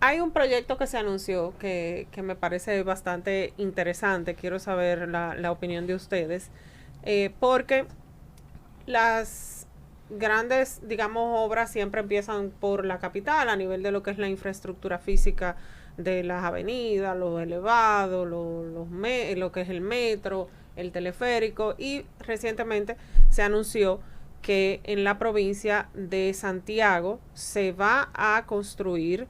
Hay un proyecto que se anunció que me parece bastante interesante. Quiero saber la opinión de ustedes. Porque las grandes, digamos, obras siempre empiezan por la capital a nivel de lo que es la infraestructura física de las avenidas, los elevados, lo que es el metro, el teleférico, y recientemente se anunció que en la provincia de Santiago se va a construir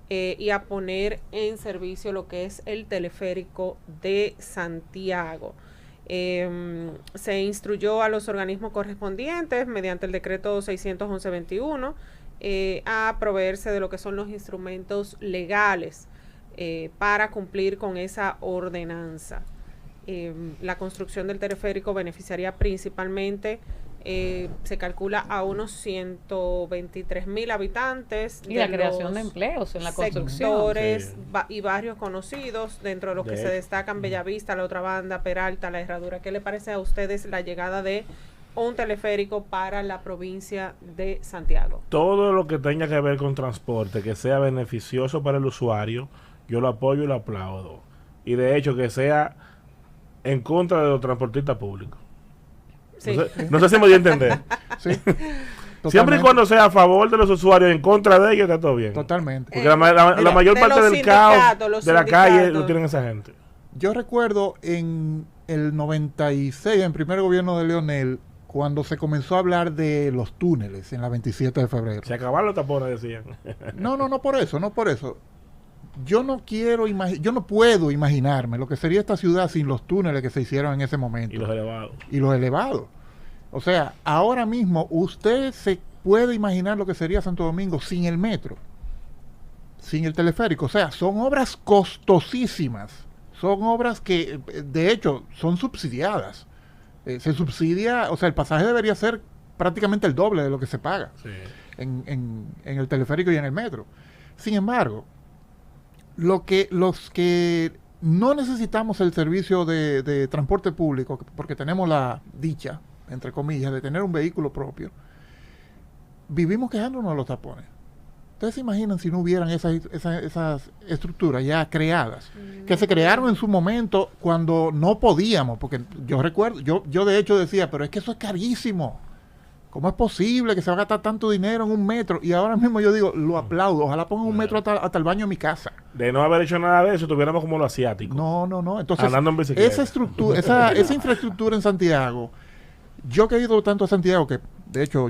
y a poner en servicio lo que es el teleférico de Santiago. Se instruyó a los organismos correspondientes mediante el decreto 611-21 a proveerse de lo que son los instrumentos legales para cumplir con esa ordenanza. La construcción del teleférico beneficiaría principalmente, se calcula a unos 123,000 habitantes. Y la creación de empleos en la construcción. Sectores y barrios conocidos, dentro de los que se destacan Bellavista, la otra banda, Peralta, La Herradura. ¿Qué le parece a ustedes la llegada de un teleférico para la provincia de Santiago? Todo lo que tenga que ver con transporte, que sea beneficioso para el usuario, yo lo apoyo y lo aplaudo. Y de hecho que sea en contra de los transportistas públicos. Sí. No sé si me dio a entender. Sí. Siempre y cuando sea a favor de los usuarios, en contra de ellos, está todo bien. Totalmente. Porque la mayor parte del caos de la calle lo tienen esa gente. Yo recuerdo en el 96, en el primer gobierno de Leonel, cuando se comenzó a hablar de los túneles en la 27 de febrero. Se acabaron los tapones, decían. No por eso. Yo no puedo imaginarme lo que sería esta ciudad sin los túneles que se hicieron en ese momento. Y los elevados. O sea, ahora mismo usted se puede imaginar lo que sería Santo Domingo sin el metro, sin el teleférico. O sea, son obras costosísimas. Son obras que, de hecho, son subsidiadas. Se subsidia, o sea, el pasaje debería ser prácticamente el doble de lo que se paga en el teleférico y en el metro. Sin embargo, los que no necesitamos el servicio de transporte público, porque tenemos la dicha, entre comillas, de tener un vehículo propio, vivimos quejándonos de los tapones. ¿Ustedes se imaginan si no hubieran esas estructuras ya creadas? Que se crearon en su momento cuando no podíamos, porque yo recuerdo, yo de hecho decía, pero es que eso es carísimo. ¿Cómo es posible que se va a gastar tanto dinero en un metro? Y ahora mismo yo digo, lo aplaudo. Ojalá pongan un metro hasta el baño de mi casa. De no haber hecho nada de eso, tuviéramos como lo asiático. No. Entonces, andando en bicicleta. esa infraestructura en Santiago, yo que he ido tanto a Santiago, que de hecho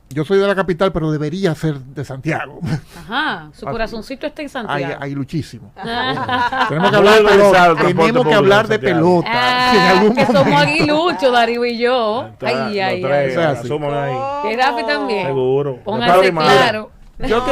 yo soy de la capital, pero debería ser de Santiago. Ajá, su corazoncito está en Santiago. Hay luchísimo. Tenemos que hablar de pelota. Tenemos que hablar de pelota. Que somos aguiluchos, Darío y yo. Ay. Y Rafi también. Seguro. Póngase claro. Yo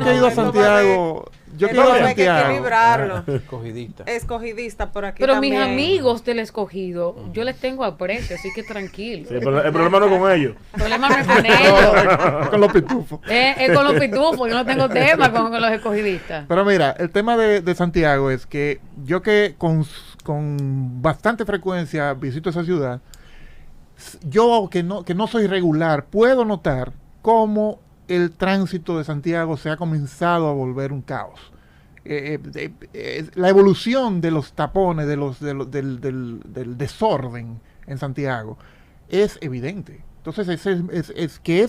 que he ido a Santiago. Hay que equilibrarlo. Escogidista. Escogidista por aquí. Pero también. mis amigos del escogido, yo les tengo aprecio, así que tranquilo. Sí, pero el problema no es con ellos. El problema no es con ellos. Con los pitufos. Es con los pitufos, yo no tengo tema con los escogidistas. Pero mira, el tema de Santiago es que yo que con bastante frecuencia visito esa ciudad, yo que no soy regular, puedo notar cómo el tránsito de Santiago se ha comenzado a volver un caos. La evolución de los tapones, del desorden en Santiago es evidente. Entonces es que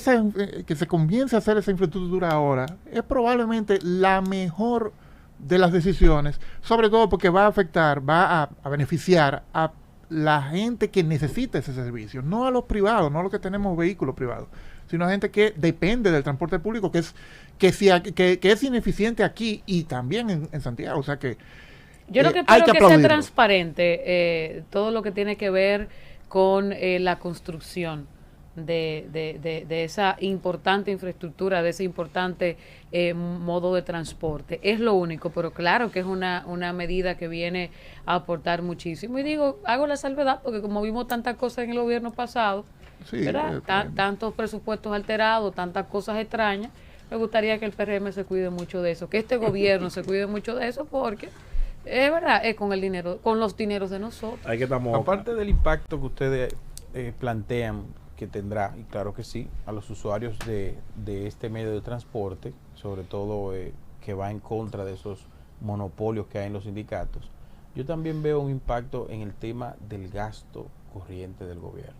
se comience a hacer esa infraestructura ahora es probablemente la mejor de las decisiones, sobre todo porque va a beneficiar a la gente que necesita ese servicio, no a los privados, no a los que tenemos vehículos privados, sino a gente que depende del transporte público, que es ineficiente aquí y también en Santiago. O sea que yo lo que espero que sea transparente todo lo que tiene que ver con la construcción de esa importante infraestructura, de ese importante modo de transporte. Es lo único, pero claro que es una medida que viene a aportar muchísimo. Y digo, hago la salvedad porque como vimos tantas cosas en el gobierno pasado, ¿verdad? Tantos presupuestos alterados, tantas cosas extrañas, me gustaría que el PRM se cuide mucho de eso, que este gobierno se cuide mucho de eso, porque es verdad, es con el dinero, con los dineros de nosotros. Aparte del impacto que ustedes plantean que tendrá, y claro que sí, a los usuarios de este medio de transporte, sobre todo que va en contra de esos monopolios que hay en los sindicatos, yo también veo un impacto en el tema del gasto corriente del gobierno.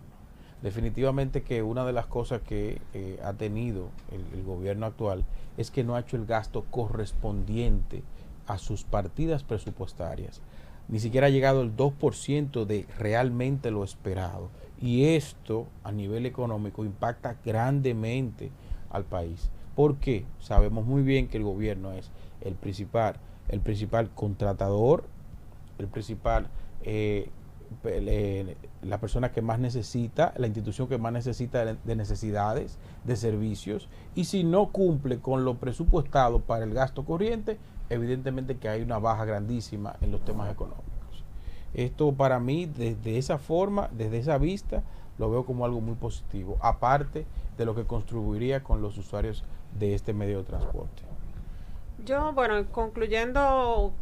Definitivamente que una de las cosas que ha tenido el gobierno actual es que no ha hecho el gasto correspondiente a sus partidas presupuestarias. Ni siquiera ha llegado el 2% de realmente lo esperado. Y esto a nivel económico impacta grandemente al país. ¿Por qué? Sabemos muy bien que el gobierno es el principal contratador, el principal, la persona que más necesita, la institución que más necesita de necesidades, de servicios, y si no cumple con lo presupuestado para el gasto corriente, evidentemente que hay una baja grandísima en los temas económicos. Esto para mí, desde esa forma, desde esa vista, lo veo como algo muy positivo, aparte de lo que contribuiría con los usuarios de este medio de transporte. Yo, bueno, concluyendo,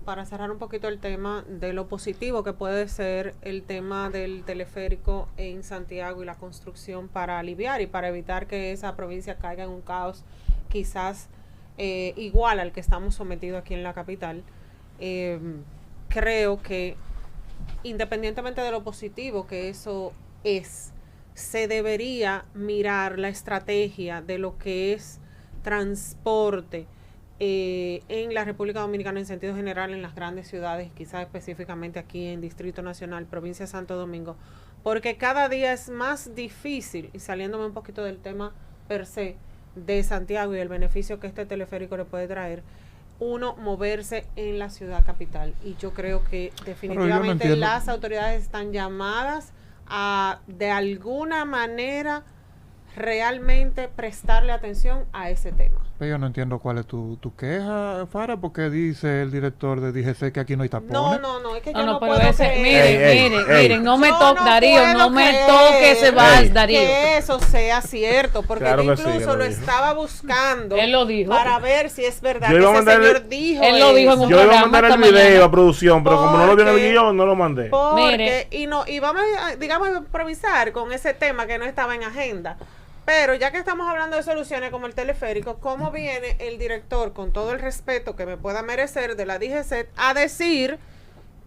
para cerrar un poquito el tema de lo positivo que puede ser el tema del teleférico en Santiago y la construcción para aliviar y para evitar que esa provincia caiga en un caos quizás igual al que estamos sometidos aquí en la capital. Creo que independientemente de lo positivo que eso es, se debería mirar la estrategia de lo que es transporte en la República Dominicana en sentido general, en las grandes ciudades, quizás específicamente aquí en Distrito Nacional, provincia de Santo Domingo, porque cada día es más difícil, y saliéndome un poquito del tema per se de Santiago y el beneficio que este teleférico le puede traer, uno moverse en la ciudad capital. Y yo creo que definitivamente las autoridades están llamadas a, de alguna manera, realmente prestarle atención a ese tema. Pero yo no entiendo cuál es tu queja, Fara, porque dice el director de DGC que aquí no hay tapones. No, es que yo no pero puedo creer. Miren, no me toque, Darío, no me toque ese vals, Darío. Que eso sea cierto, porque claro yo que incluso sí, lo estaba buscando. Él lo dijo. Para ver si es verdad yo que ese señor dijo él lo dijo en un yo iba a mandar el video mañana a producción, pero como no lo vi en el guión, no lo mandé. Porque, y vamos a, digamos, improvisar con ese tema que no estaba en agenda. Pero ya que estamos hablando de soluciones como el teleférico, ¿cómo viene el director, con todo el respeto que me pueda merecer de la DGC, a decir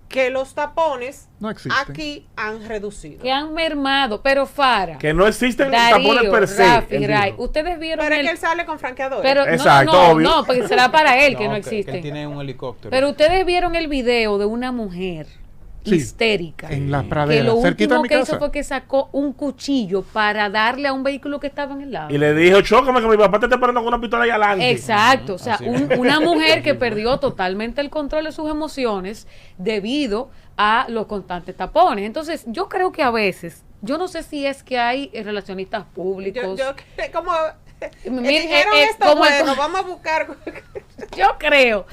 que los tapones no existen, aquí han reducido? que han mermado, pero Fara. Que no existen Darío, tapones per se. Rafi, Ray, ustedes vieron Pero es que él sale con franqueadores. Pero exacto, no, obvio. no, porque será para él que no Que existen. él tiene un helicóptero. Pero ustedes vieron el video de una mujer Sí, histérica en las que praderas, lo cerquita de último mi que casa. hizo fue que sacó un cuchillo para darle a un vehículo que estaba en el lado. Y le dijo, chócame que mi papá te está esperando con una pistola ahí adelante. Exacto, o sea, Así una mujer que perdió totalmente el control de sus emociones debido a los constantes tapones. Entonces, yo creo que a veces, yo no sé si es que hay relacionistas públicos. yo como Miren, dijeron esto, como bueno, vamos a buscar. yo creo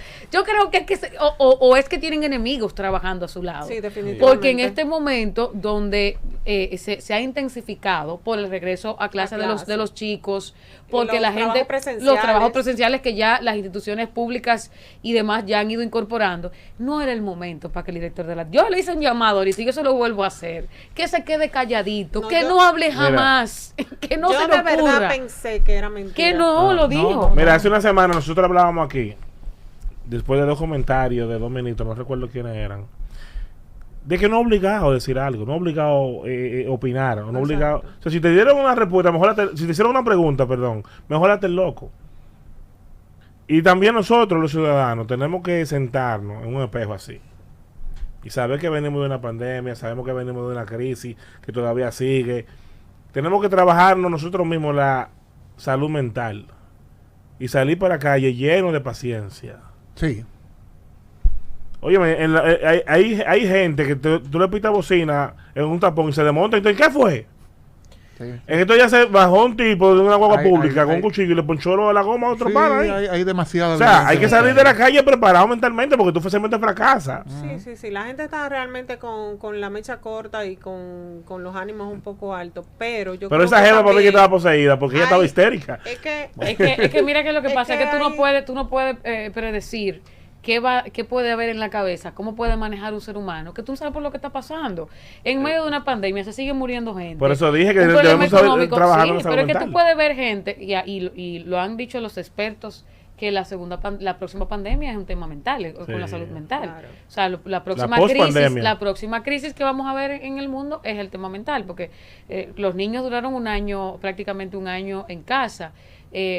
que es que o es que tienen enemigos trabajando a su lado. Sí, definitivamente. Porque en este momento donde se ha intensificado por el regreso a clase de los chicos, porque los la gente, trabajos presenciales. los trabajos presenciales que ya las instituciones públicas y demás ya han ido incorporando, no era el momento para que el director de la... Yo le hice un llamado ahorita y yo se lo vuelvo a hacer, que se quede calladito, No, que yo- no hable jamás, que no yo se de le verdad ocurra. pensé que era mentira. Que no, lo dijo. Mira, hace una semana nosotros hablábamos aquí, después de 2 comentarios de 2 ministros, no recuerdo quiénes eran, de que no obligado a decir algo, no obligado a opinar, o no obligado. O sea, si te dieron una respuesta, si te hicieron una pregunta, perdón, mejor hazte el loco. Y también nosotros, los ciudadanos, tenemos que sentarnos en un espejo así. Y saber que venimos de una pandemia, sabemos que venimos de una crisis que todavía sigue. Tenemos que trabajarnos nosotros mismos la salud mental y salir para la calle lleno de paciencia. Sí. Óyeme, hay gente que tú le pitas bocina en un tapón y se desmonta. Entonces, ¿qué fue? Sí. En esto ya se bajó un tipo de una guagua pública con hay- un cuchillo y le ponchó la goma a otro Sí, pana ahí. hay demasiada O sea, hay que violencia. salir de la calle preparado mentalmente porque tú fácilmente fracasas. Sí, la gente está realmente con la mecha corta y con los ánimos un poco altos, pero yo Pero creo esa que jeva para mí que también estaba poseída porque ella estaba histérica. Es que Es que mira que lo que Es pasa que es que hay- tú no puedes predecir qué puede haber en la cabeza, cómo puede manejar un ser humano, que tú no sabes por lo que está pasando. En medio de una pandemia se sigue muriendo gente. Por eso dije que Un problema debemos saber económico, trabajar sí, en la salud pero es que tú mental. puedes ver gente, y lo han dicho los expertos que la próxima pandemia es un tema mental, con la salud mental. Claro. O sea, la próxima crisis que vamos a ver en el mundo es el tema mental, porque los niños duraron prácticamente un año en casa.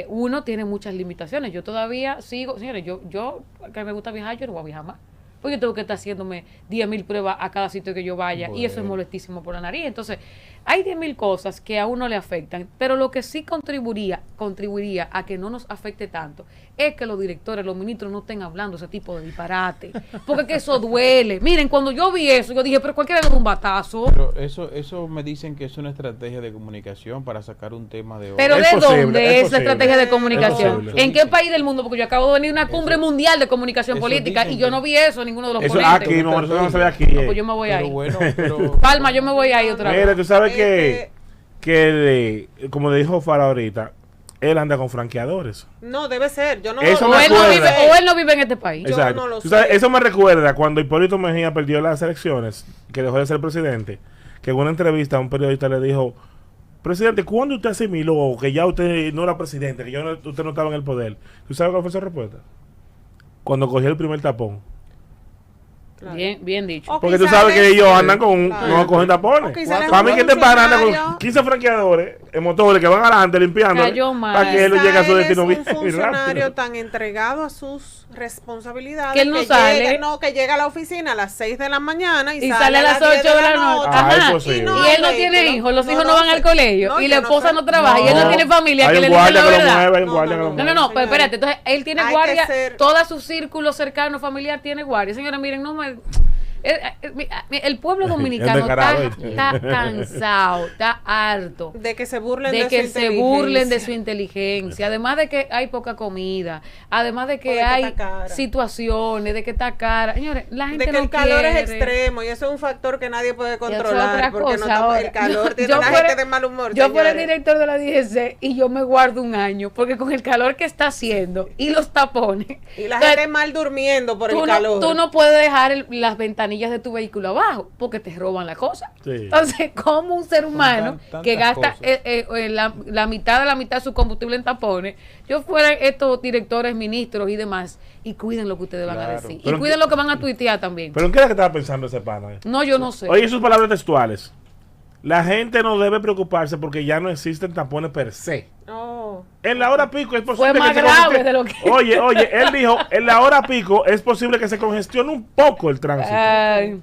Uno tiene muchas limitaciones. Yo todavía sigo, señores, yo que me gusta viajar, yo no voy a viajar más. Pues yo tengo que estar haciéndome 10.000 pruebas a cada sitio que yo vaya, y eso es molestísimo por la nariz. Entonces, hay 10.000 cosas que a uno le afectan, pero lo que sí contribuiría a que no nos afecte tanto es que los directores, los ministros no estén hablando ese tipo de disparate, porque que eso duele. Miren, cuando yo vi eso, yo dije, pero cualquiera le da un batazo. Pero eso me dicen que es una estrategia de comunicación para sacar un tema de... Pero ¿de dónde es la estrategia de comunicación? ¿En qué país del mundo? Porque yo acabo de venir a una cumbre mundial de comunicación política y yo no vi eso en ninguno de los políticos. Aquí, no, eso no se ve aquí. Pues yo me voy ahí. Palma, yo me voy ahí otra vez. Mira, tú sabes que como dijo Fara ahorita, él anda con franqueadores. No, debe ser. Yo no eso o él no vive en este país. Exacto. Yo no lo ¿Tú sabes? sé. Eso me recuerda cuando Hipólito Mejía perdió las elecciones, que dejó de ser presidente, que en una entrevista un periodista le dijo: presidente, ¿cuándo usted asimiló que ya usted no era presidente, que usted no estaba en el poder? ¿Tú sabes cuál fue su respuesta? Cuando cogió el primer tapón. Claro. Bien dicho. Porque tú sabes que ellos andan no cogen tapones. Para mí que te paran anda con 15 franqueadores en motores que van adelante limpiando para que él llegue a su destino bien. Es un funcionario tan entregado a sus responsabilidades que él no sale. Que llega a la oficina a las 6 de la mañana y sale a las 8 de la noche. Ajá. Y él no tiene hijos, los hijos no van al colegio y la esposa no trabaja y él no tiene familia que le diga la verdad. No, pero espérate, entonces él tiene guardia, todo su círculo cercano familiar tiene guardia. Señora, miren, el pueblo dominicano está cansado, está harto de que se burlen de su inteligencia, además de que hay poca comida, además de que hay situaciones, de que está cara. Señores, la gente de que el calor es extremo y eso es un factor que nadie puede controlar, porque el calor tiene a la gente de mal humor. Yo fuera el director de la DGC y yo me guardo un año, porque con el calor que está haciendo y los tapones y la gente mal durmiendo por el calor, tú no puedes dejar las ventanillas de tu vehículo abajo porque te roban la cosa. Sí. Entonces, como un ser humano que gasta la mitad de su combustible en tapones, yo fuera estos directores, ministros y demás, y cuiden lo que ustedes van a decir. Pero y cuiden lo que van a tuitear también. ¿Pero en qué era que estaba pensando ese pana? No, yo no sé. Oye, sus palabras textuales. La gente no debe preocuparse porque ya no existen tapones per se. En la hora pico es posible fue más que grave de lo que... Oye, él dijo, en la hora pico es posible que se congestione un poco el tránsito.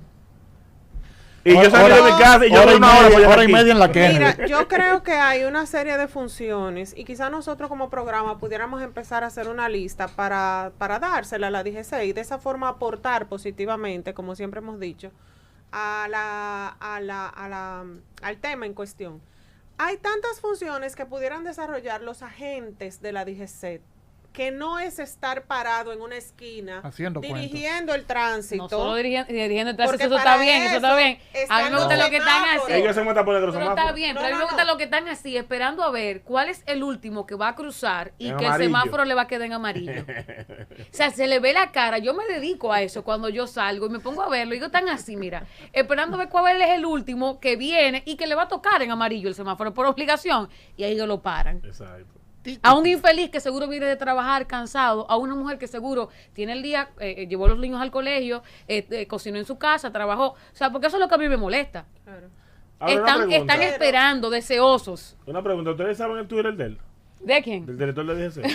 Y yo salí de mi casa y yo hora y media en la Kennedy. Mira, yo creo que hay una serie de funciones y quizás nosotros como programa pudiéramos empezar a hacer una lista para dársela a la DGC y de esa forma aportar positivamente, como siempre hemos dicho, al tema en cuestión. Hay tantas funciones que pudieran desarrollar los agentes de la DGC, que no es estar parado en una esquina dirigiendo el tránsito. No solo dirigiendo el tránsito, eso está bien, eso está bien. A mí me gusta lo que están así. Ellos se muestran por el pero está bien, pero a mí me gusta lo que están así, esperando a ver cuál es el último que va a cruzar y que el semáforo le va a quedar en amarillo. O sea, se le ve la cara. Yo me dedico a eso cuando yo salgo y me pongo a verlo y digo, están así, mira, esperando a ver cuál es el último que viene y que le va a tocar en amarillo el semáforo por obligación y ahí lo paran. Exacto. A un infeliz que seguro viene de trabajar cansado, a una mujer que seguro tiene el día, llevó a los niños al colegio, cocinó en su casa, trabajó, o sea, porque eso es lo que a mí me molesta. Claro. Están esperando, deseosos. Una pregunta, ¿ustedes saben el Twitter de él? ¿De quién? Del director de DGC.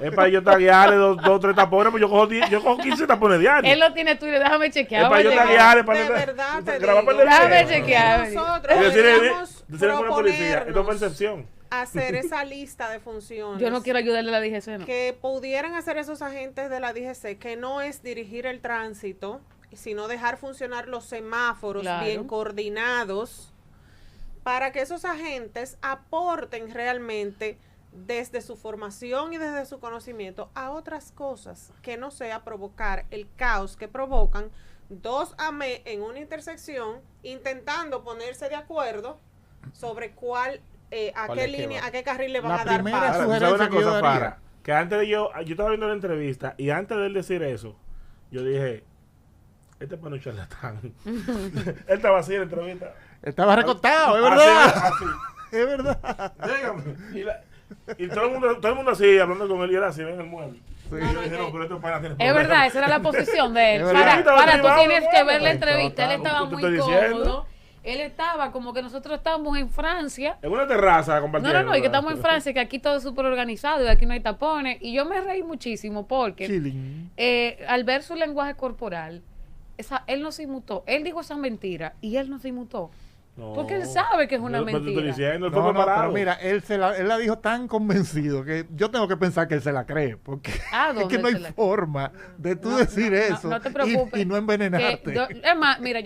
Es para yo taguearle dos o tres tapones, pues yo cojo 15 tapones diarios. Él lo tiene Twitter, déjame chequear. Es para yo taguearle, para de verdad te grabar digo. Déjame chequear. Nosotros decirle a la policía, esto es percepción. Hacer esa lista de funciones. Yo no quiero ayudarle a la DGC, ¿no? Que pudieran hacer esos agentes de la DGC, que no es dirigir el tránsito, sino dejar funcionar los semáforos bien coordinados, para que esos agentes aporten realmente desde su formación y desde su conocimiento a otras cosas, que no sea provocar el caos que provocan dos AME en una intersección intentando ponerse de acuerdo sobre a qué carril le van a dar paso. ¿Sabes una cosa, Fara? Que antes de yo estaba viendo la entrevista y antes de él decir eso, yo dije, este para un charlatán. Él estaba así en la entrevista. Estaba recostado, es verdad. Así. Es verdad. Dígame. Y todo el mundo así, hablando con él, y era así, ven el mueble. Sí. Y yo dije, no, pero esto para tiene Es verdad, esa era la posición de él. Es verdad. Para tú tienes que ver la Ay, entrevista. Él total. estaba ¿Qué muy te estoy diciendo? cómodo. Él estaba como que nosotros estábamos en Francia. En una terraza compartiendo. No, y que estamos en Francia, que aquí todo es súper organizado y aquí no hay tapones. Y yo me reí muchísimo porque Chilling. al ver su lenguaje corporal, él no se inmutó. Él dijo esa mentira y él no se inmutó. No. Porque él sabe que es una Yo te estoy mentira. diciendo, él fue No, preparado. pero mira, él la dijo tan convencido que yo tengo que pensar que él se la cree, porque Ah, es ¿dónde que no hay se la- forma de tú decir eso no te preocupes. y no envenenarte. Es más, mira, yo